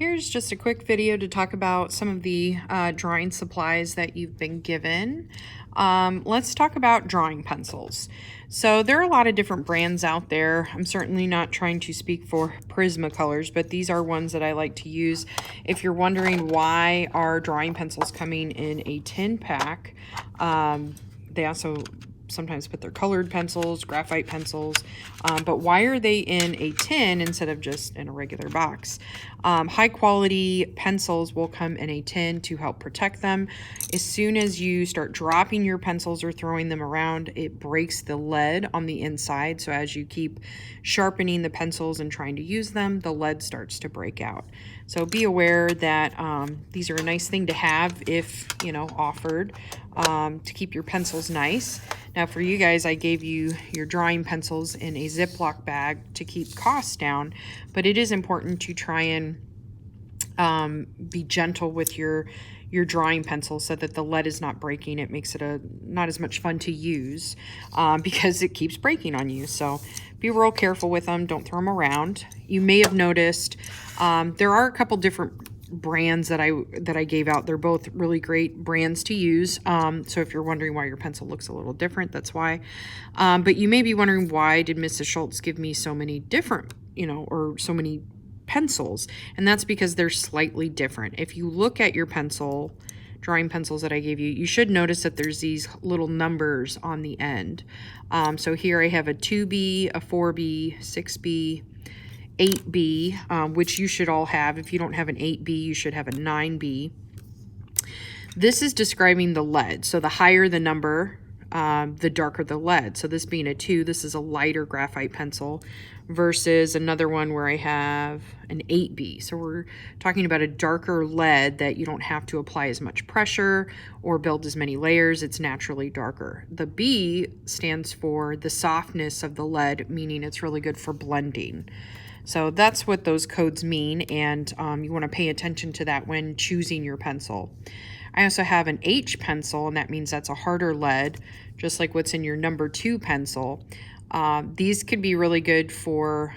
Here's just a quick video to talk about some of the drawing supplies that you've been given. Let's talk about drawing pencils. So there are a lot of different brands out there. I'm certainly not trying to speak for Prismacolors, but these are ones that I like to use. If you're wondering why are drawing pencils coming in a tin pack, they also sometimes put their colored pencils, graphite pencils, but why are they in a tin instead of just in a regular box? High quality pencils will come in a tin to help protect them. As soon as you start dropping your pencils or throwing them around, it breaks the lead on the inside. So as you keep sharpening the pencils and trying to use them, the lead starts to break out. So be aware that these are a nice thing to have if, offered to keep your pencils nice. Now for you guys, I gave you your drawing pencils in a Ziploc bag to keep costs down, but it is important to try and be gentle with your drawing pencil so that the lead is not breaking. It makes it not as much fun to use because it keeps breaking on you. So be real careful with them. Don't throw them around. You may have noticed there are a couple different brands that I gave out. They're both really great brands to use. So if you're wondering why your pencil looks a little different, that's why. But you may be wondering, why did Mrs. Schultz give me so many different, or so many pencils? And that's because they're slightly different. If you look at your drawing pencils that I gave you, you should notice that there's these little numbers on the end. So here I have a 2B, a 4B, 6B, 8B, which you should all have. If you don't have an 8B, you should have a 9B. This is describing the lead. So the higher the number, the darker the lead. So this being a 2, this is a lighter graphite pencil versus another one where I have an 8B. So we're talking about a darker lead that you don't have to apply as much pressure or build as many layers. It's naturally darker. The B stands for the softness of the lead, meaning it's really good for blending. So that's what those codes mean, and you want to pay attention to that when choosing your pencil. I also have an H pencil, and that means that's a harder lead, just like what's in your number 2 pencil. These could be really good for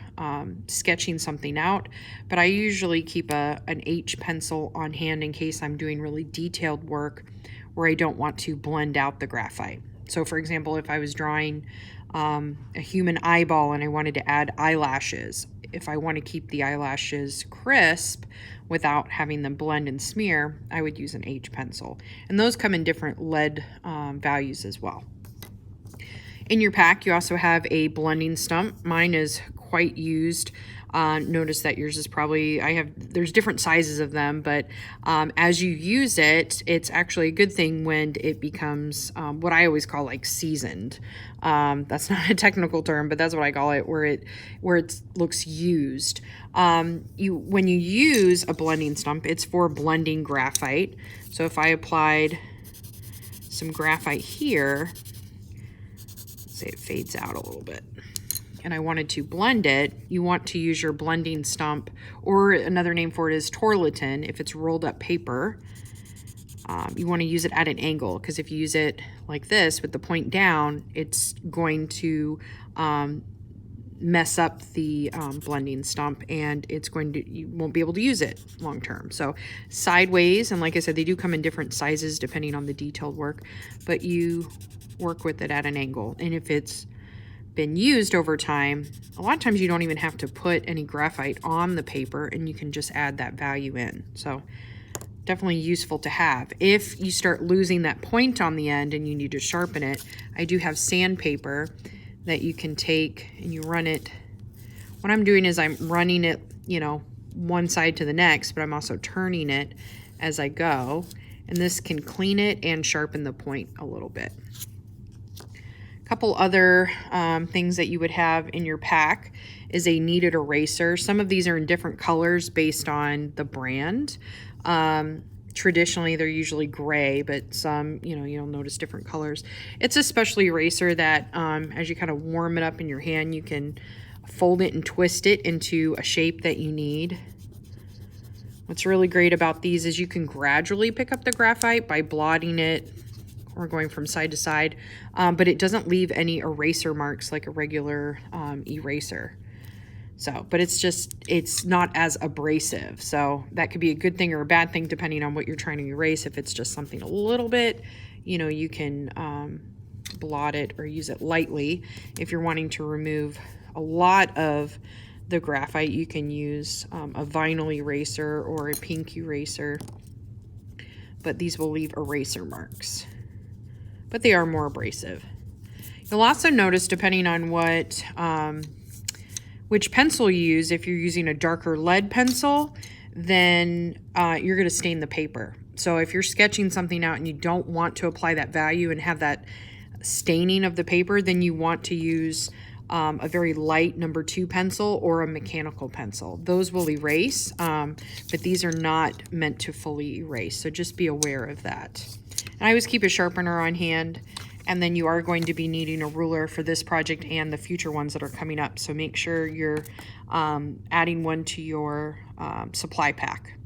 sketching something out, but I usually keep an H pencil on hand in case I'm doing really detailed work where I don't want to blend out the graphite. So for example, if I was drawing a human eyeball and I wanted to add eyelashes, if I want to keep the eyelashes crisp without having them blend and smear, I would use an H pencil. And those come in different lead values as well. In your pack, you also have a blending stump. Mine is quite used. Notice that yours is probably, there's different sizes of them, but as you use it, it's actually a good thing when it becomes what I always call like seasoned. That's not a technical term, but that's what I call it, where it looks used. When you use a blending stump, it's for blending graphite. So if I applied some graphite here, let's say it fades out a little bit, and I wanted to blend it, you want to use your blending stump, or another name for it is tourlatin. If it's rolled up paper, you want to use it at an angle, because if you use it like this with the point down, it's going to mess up the blending stump, and you won't be able to use it long term. So sideways, and like I said, they do come in different sizes depending on the detailed work, but you work with it at an angle. And if it's been used over time, a lot of times you don't even have to put any graphite on the paper, and you can just add that value in. So definitely useful to have. If you start losing that point on the end and you need to sharpen it, I do have sandpaper that you can take and you run it. What I'm doing is I'm running it, one side to the next, but I'm also turning it as I go, and this can clean it and sharpen the point a little bit. Couple other things that you would have in your pack is a kneaded eraser. Some of these are in different colors based on the brand. Traditionally, they're usually gray, but some, you'll notice different colors. It's a special eraser that as you kind of warm it up in your hand, you can fold it and twist it into a shape that you need. What's really great about these is you can gradually pick up the graphite by blotting it or going from side to side, but it doesn't leave any eraser marks like a regular eraser. So, but it's not as abrasive. So that could be a good thing or a bad thing depending on what you're trying to erase. If it's just something a little bit, you know, you can blot it or use it lightly. If you're wanting to remove a lot of the graphite, you can use a vinyl eraser or a pink eraser, but these will leave eraser marks, but they are more abrasive. You'll also notice, depending on what which pencil you use, if you're using a darker lead pencil, then you're going to stain the paper. So if you're sketching something out and you don't want to apply that value and have that staining of the paper, then you want to use a very light number 2 pencil or a mechanical pencil. Those will erase, but these are not meant to fully erase, so just be aware of that. And I always keep a sharpener on hand, and then you are going to be needing a ruler for this project and the future ones that are coming up, so make sure you're adding one to your supply pack.